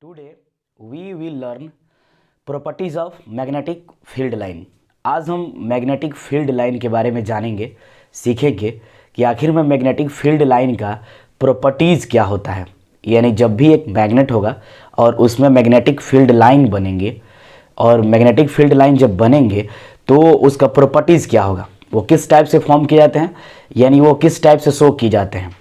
Today we will learn properties of magnetic field line. आज हम magnetic field line के बारे में जानेंगे, सीखेंगे कि आखिर में मैग्नेटिक फील्ड लाइन का प्रॉपर्टीज़ क्या होता है। यानी जब भी एक मैग्नेट होगा और उसमें मैग्नेटिक फील्ड लाइन बनेंगे और मैग्नेटिक फील्ड लाइन जब बनेंगे तो उसका प्रॉपर्टीज़ क्या होगा, वो किस टाइप से फॉर्म किए जाते हैं, यानी वो किस टाइप से शो की जाते हैं।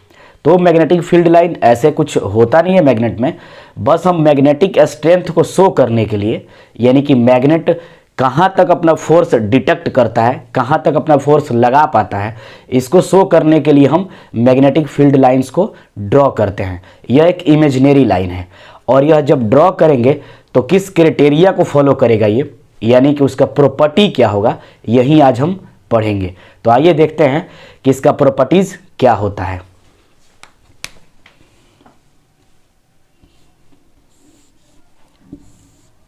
तो मैग्नेटिक फील्ड लाइन ऐसे कुछ होता नहीं है मैग्नेट में, बस हम मैग्नेटिक स्ट्रेंथ को शो करने के लिए, यानी कि मैग्नेट कहाँ तक अपना फोर्स डिटेक्ट करता है, कहाँ तक अपना फोर्स लगा पाता है, इसको शो करने के लिए हम मैग्नेटिक फील्ड लाइंस को ड्रॉ करते हैं। यह एक इमेजिनरी लाइन है और यह जब ड्रॉ करेंगे तो किस क्राइटेरिया को फॉलो करेगा ये, यानी कि उसका प्रॉपर्टी क्या होगा, यही आज हम पढ़ेंगे। तो आइए देखते हैं कि इसका प्रॉपर्टीज क्या होता है।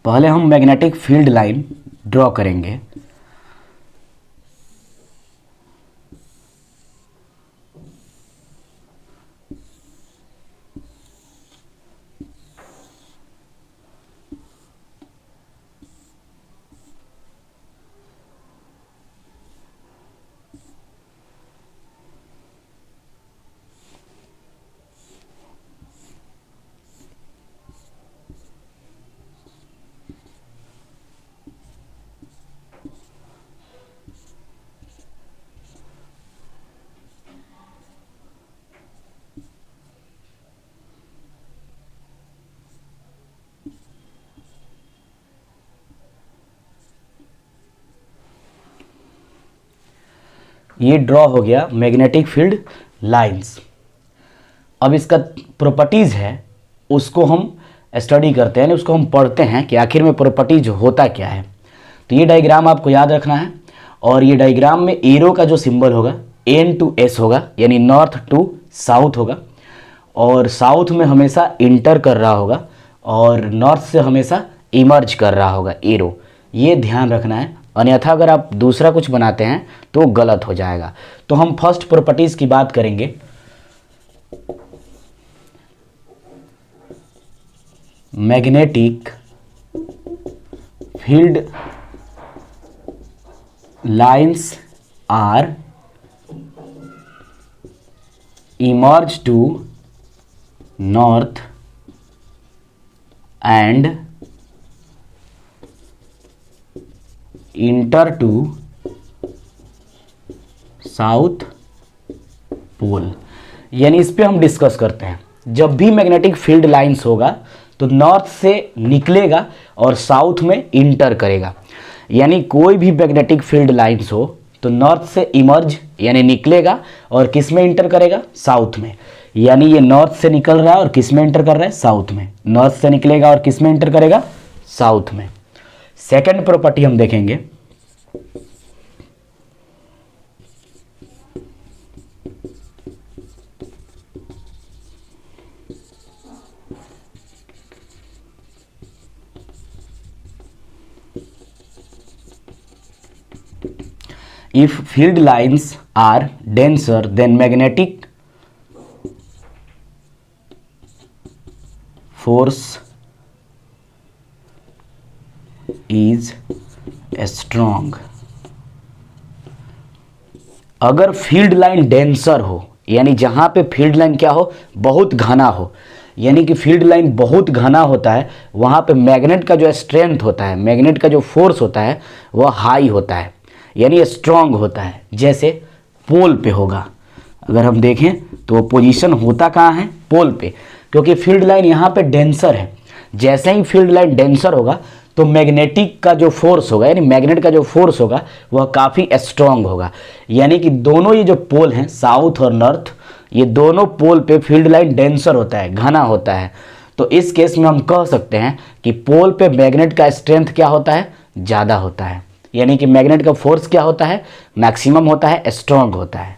पहले हम मैग्नेटिक फील्ड लाइन ड्रॉ करेंगे। ये ड्रॉ हो गया मैग्नेटिक फील्ड लाइंस। अब इसका प्रॉपर्टीज़ है उसको हम स्टडी करते हैं, उसको हम पढ़ते हैं कि आखिर में प्रॉपर्टीज होता क्या है। तो ये डायग्राम आपको याद रखना है और ये डायग्राम में एरो का जो सिंबल होगा एन टू एस होगा, यानी नॉर्थ टू साउथ होगा, और साउथ में हमेशा इंटर कर रहा होगा और नॉर्थ से हमेशा इमर्ज कर रहा होगा एरो। ये ध्यान रखना है, अन्यथा अगर आप दूसरा कुछ बनाते हैं तो गलत हो जाएगा। तो हम फर्स्ट प्रॉपर्टीज की बात करेंगे। Magnetic field lines are emerge to north end enter to south pole. यानी इस पे हम डिस्कस करते हैं, जब भी मैग्नेटिक फील्ड लाइंस होगा तो नॉर्थ से निकलेगा और साउथ में इंटर करेगा। यानी कोई भी मैग्नेटिक फील्ड लाइंस हो तो नॉर्थ से इमर्ज यानी निकलेगा और किस में इंटर करेगा, साउथ में। यानी ये नॉर्थ से निकल रहा है और किस में इंटर कर रहा है, साउथ में। नॉर्थ से निकलेगा और किस में इंटर करेगा, साउथ में। सेकंड प्रॉपर्टी हम देखेंगे, if field lines are denser then magnetic force is strong। अगर फील्ड लाइन डेंसर हो, यानी जहां पे फील्ड लाइन क्या हो, बहुत घना हो, यानी कि फील्ड लाइन बहुत घना होता है, वहां पे मैग्नेट का जो स्ट्रेंथ होता है, मैग्नेट का जो फोर्स होता है वह हाई होता है, यानी स्ट्रांग होता है। जैसे पोल पे होगा, अगर हम देखें तो पोजीशन होता कहाँ है, पोल पे, क्योंकि फील्ड लाइन यहाँ पे डेंसर है। जैसे ही फील्ड लाइन डेंसर होगा तो मैग्नेटिक का जो फोर्स होगा, यानी मैग्नेट का जो फोर्स होगा वह काफ़ी स्ट्रांग होगा। यानी कि दोनों ये जो पोल हैं, साउथ और नॉर्थ, ये दोनों पोल पे फील्ड लाइन डेंसर होता है, घना होता है। तो इस केस में हम कह सकते हैं कि पोल पे मैग्नेट का स्ट्रेंथ क्या होता है, ज़्यादा होता है। यानी कि मैग्नेट का फोर्स क्या होता है, मैक्सिमम होता है, स्ट्रांग होता है।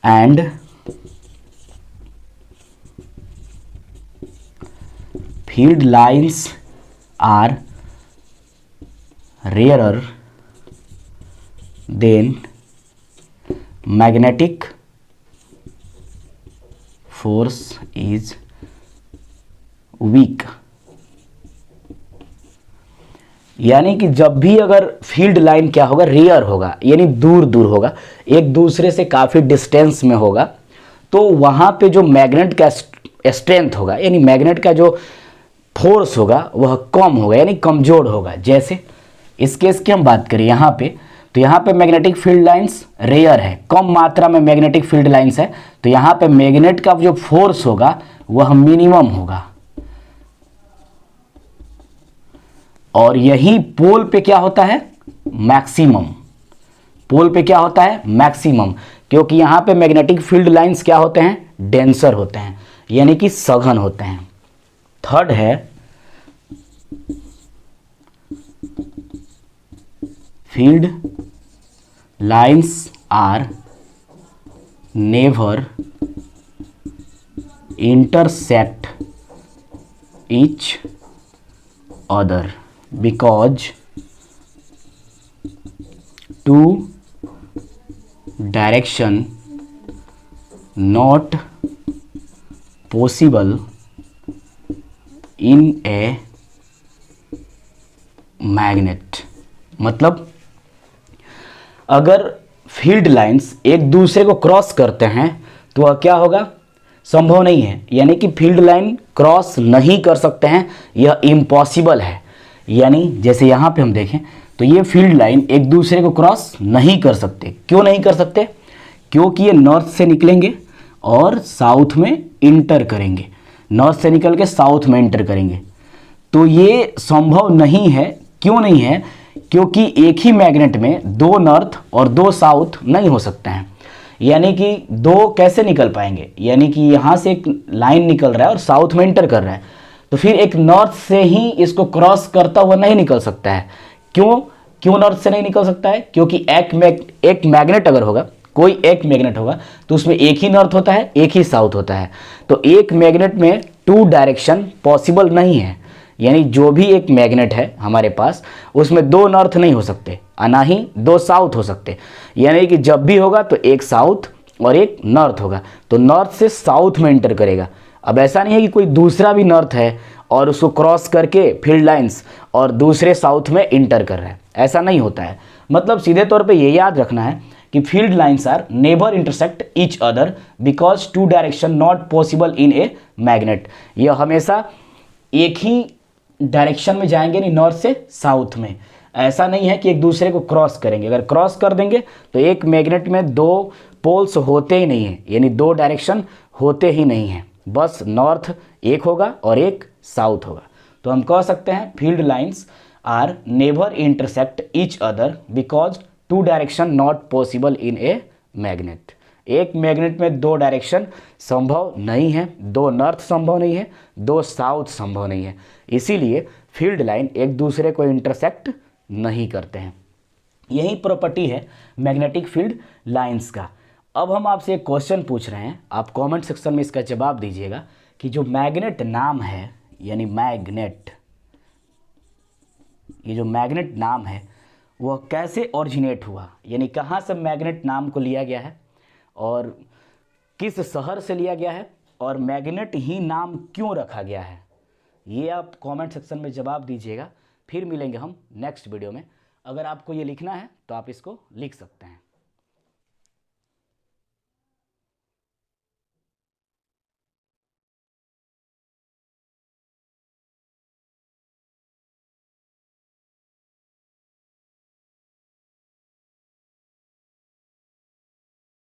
And field lines are rarer than magnetic force is weak. यानी कि जब भी अगर फील्ड लाइन क्या होगा, रेयर होगा, यानी दूर दूर होगा, एक दूसरे से काफ़ी डिस्टेंस में होगा, तो वहाँ पे जो मैग्नेट का स्ट्रेंथ होगा, यानी मैग्नेट का जो फोर्स होगा वह कम होगा, यानी कमज़ोर होगा। जैसे इस केस की हम बात करें यहाँ पे, तो यहाँ पे मैग्नेटिक फील्ड लाइंस रेयर है, कम मात्रा में मैग्नेटिक फील्ड लाइंस है, तो यहाँ पे मैग्नेट का जो फोर्स होगा वह मिनिमम होगा। और यही पोल पे क्या होता है, मैक्सिमम। पोल पे क्या होता है, मैक्सिमम, क्योंकि यहां पे मैग्नेटिक फील्ड लाइंस क्या होते हैं, डेंसर होते हैं, यानी कि सघन होते हैं। थर्ड है field lines are never intersect each other because two direction not possible in a magnet। मतलब अगर फील्ड लाइंस एक दूसरे को क्रॉस करते हैं तो वह क्या होगा, संभव नहीं है, यानी कि फील्ड लाइन क्रॉस नहीं कर सकते हैं, यह इम्पॉसिबल है। यानी जैसे यहाँ पे हम देखें तो ये फील्ड लाइन एक दूसरे को क्रॉस नहीं कर सकते। क्यों नहीं कर सकते, क्योंकि ये नॉर्थ से निकलेंगे और साउथ में इंटर करेंगे, नॉर्थ से निकल के साउथ में इंटर करेंगे, तो ये संभव नहीं है। क्यों नहीं है, क्योंकि एक ही मैग्नेट में दो नॉर्थ और दो साउथ नहीं हो सकते हैं। यानी कि दो कैसे निकल पाएंगे, यानी कि यहाँ से एक लाइन निकल रहा है और साउथ में इंटर कर रहा है, तो फिर एक नॉर्थ से ही इसको क्रॉस करता हुआ नहीं निकल सकता है। क्यों नॉर्थ से नहीं निकल सकता है, क्योंकि एक मैग्नेट अगर होगा, कोई एक मैग्नेट होगा तो उसमें एक ही नॉर्थ होता है, एक ही साउथ होता है, तो एक मैग्नेट में टू डायरेक्शन पॉसिबल नहीं है। यानी जो भी एक मैग्नेट है हमारे पास, उसमें दो नॉर्थ नहीं हो सकते और ना ही दो साउथ हो सकते। यानी कि जब भी होगा तो एक साउथ और एक नॉर्थ होगा, तो नॉर्थ से साउथ में इंटर करेगा। अब ऐसा नहीं है कि कोई दूसरा भी नॉर्थ है और उसको क्रॉस करके फील्ड लाइंस और दूसरे साउथ में इंटर कर रहा है, ऐसा नहीं होता है। मतलब सीधे तौर पे ये याद रखना है कि field lines are never intersect each other because two direction not possible in a magnet. ये हमेशा एक ही डायरेक्शन में जाएंगे, नहीं नॉर्थ से साउथ में। ऐसा नहीं है कि एक दूसरे को क्रॉस करेंगे, अगर क्रॉस कर देंगे तो एक मैग्नेट में दो पोल्स होते ही नहीं है, यानी दो डायरेक्शन होते ही नहीं है, बस नॉर्थ एक होगा और एक साउथ होगा। तो हम कह सकते हैं field lines are never intersect each other because two direction not possible in a magnet. एक मैग्नेट में दो डायरेक्शन संभव नहीं है, दो नॉर्थ संभव नहीं है, दो साउथ संभव नहीं है, इसीलिए फील्ड लाइन एक दूसरे को इंटरसेक्ट नहीं करते हैं। यही प्रॉपर्टी है मैग्नेटिक फील्ड लाइंस का। अब हम आपसे एक क्वेश्चन पूछ रहे हैं, आप कमेंट सेक्शन में इसका जवाब दीजिएगा कि जो मैग्नेट नाम है, यानी मैग्नेट, ये जो मैग्नेट नाम है वह कैसे ओरिजिनेट हुआ, यानी कहाँ से मैग्नेट नाम को लिया गया है और किस शहर से लिया गया है और मैग्नेट ही नाम क्यों रखा गया है, ये आप कमेंट सेक्शन में जवाब दीजिएगा। फिर मिलेंगे हम नेक्स्ट वीडियो में। अगर आपको ये लिखना है तो आप इसको लिख सकते हैं।